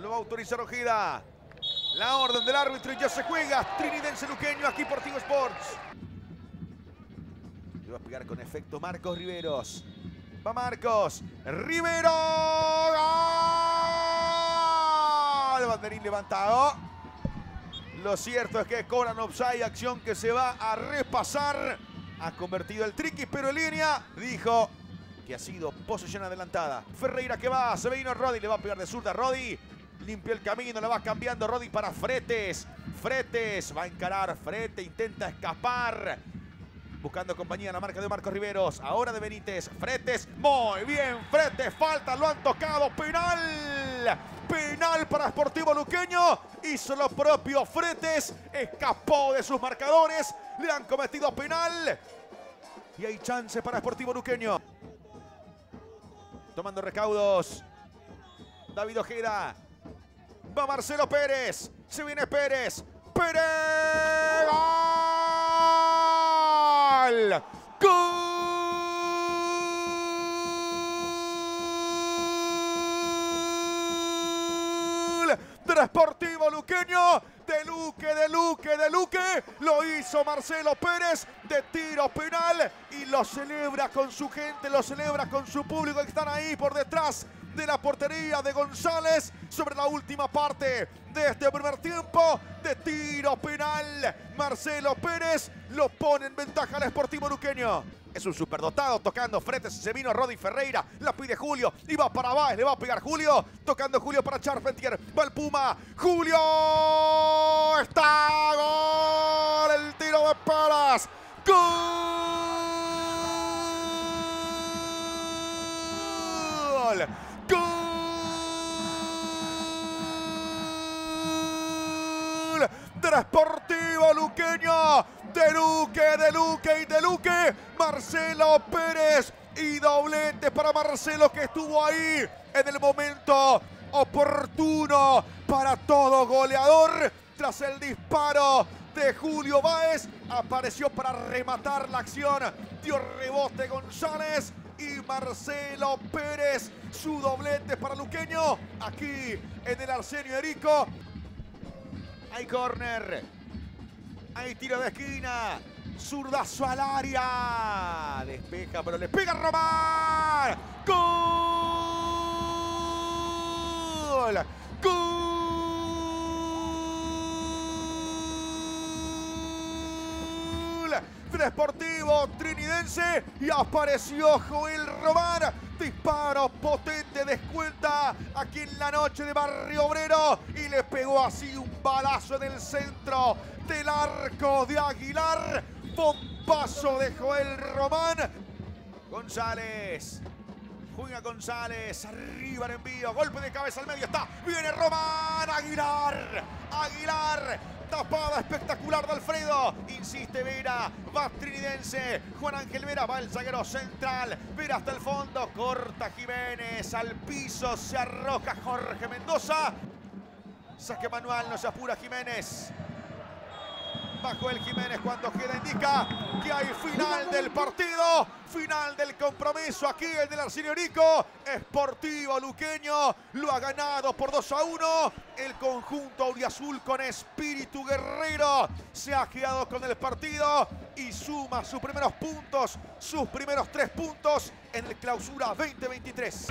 Lo va a autorizar Ojeda. La orden del árbitro y ya se juega. Trinidense Luqueño aquí por Tigo Sports. Le va a pegar con efecto Marcos Riveros. Va Marcos. ¡Rivero! ¡Gol! Banderín levantado. Lo cierto es que cobran offside, acción que se va a repasar. Ha convertido el triqui, pero en línea dijo que ha sido posesión adelantada. Ferreira que va, se vino Rodi, le va a pegar de zurda Rodi. Limpia el camino, la va cambiando Rodi para Fretes. Fretes va a encarar, Fretes intenta escapar. Buscando compañía en la marca de Marcos Riveros. Ahora de Benítez. Fretes. Muy bien. Fretes. Falta. Lo han tocado. Penal. Penal para Sportivo Luqueño. Hizo lo propio Fretes. Escapó de sus marcadores. Le han cometido penal. Y hay chance para Sportivo Luqueño. Tomando recaudos. David Ojeda. Va Marcelo Pérez. Se viene Pérez. ¡Pérez! ¡Gol! ¡Gol! Del Sportivo Luqueño. De Luque. Lo hizo Marcelo Pérez de tiro penal. Y lo celebra con su gente, lo celebra con su público que están ahí por detrás de la portería de González sobre la última parte de este primer tiempo de tiro penal. Marcelo Pérez lo pone en ventaja al Sportivo Luqueño. Es un superdotado tocando Fretes, se vino Rodi Ferreira, la pide Julio y va para Báez, le va a pegar Julio, tocando Julio para Charpentier, va el Puma, Julio, está, gol, el tiro de Paras, gol. ¡Gol! Del Sportivo Luqueño. De Luque. Marcelo Pérez. Y doblete para Marcelo que estuvo ahí en el momento oportuno para todo goleador. Tras el disparo de Julio Báez. Apareció para rematar la acción. Dio rebote González. Y Marcelo Pérez, su doblete para Luqueño, aquí en el Arsenio Erico. Hay córner, hay tiro de esquina, zurdazo al área, despeja pero le pega Román. ¡Gol! ¡Gol! Sportivo Trinidense y apareció Joel Román. Disparo potente, descuenta aquí en la noche de Barrio Obrero y le pegó así un balazo en el centro del arco de Aguilar. Bombazo de Joel Román. González. Juega González, arriba el envío, golpe de cabeza al medio, está, viene Román, Aguilar, tapada espectacular de Alfredo, insiste Vera, va Trinidense, Juan Ángel Vera, va el zaguero central, Vera hasta el fondo, corta Jiménez, al piso se arroja Jorge Mendoza, saque manual, no se apura Jiménez. Bajo el Jiménez cuando queda indica que hay final del partido, final del compromiso aquí en el Arsenio Erico. Sportivo Luqueño lo ha ganado por 2-1. El conjunto auriazul con espíritu guerrero se ha quedado con el partido y suma sus primeros puntos, sus primeros 3 puntos en el Clausura 2023.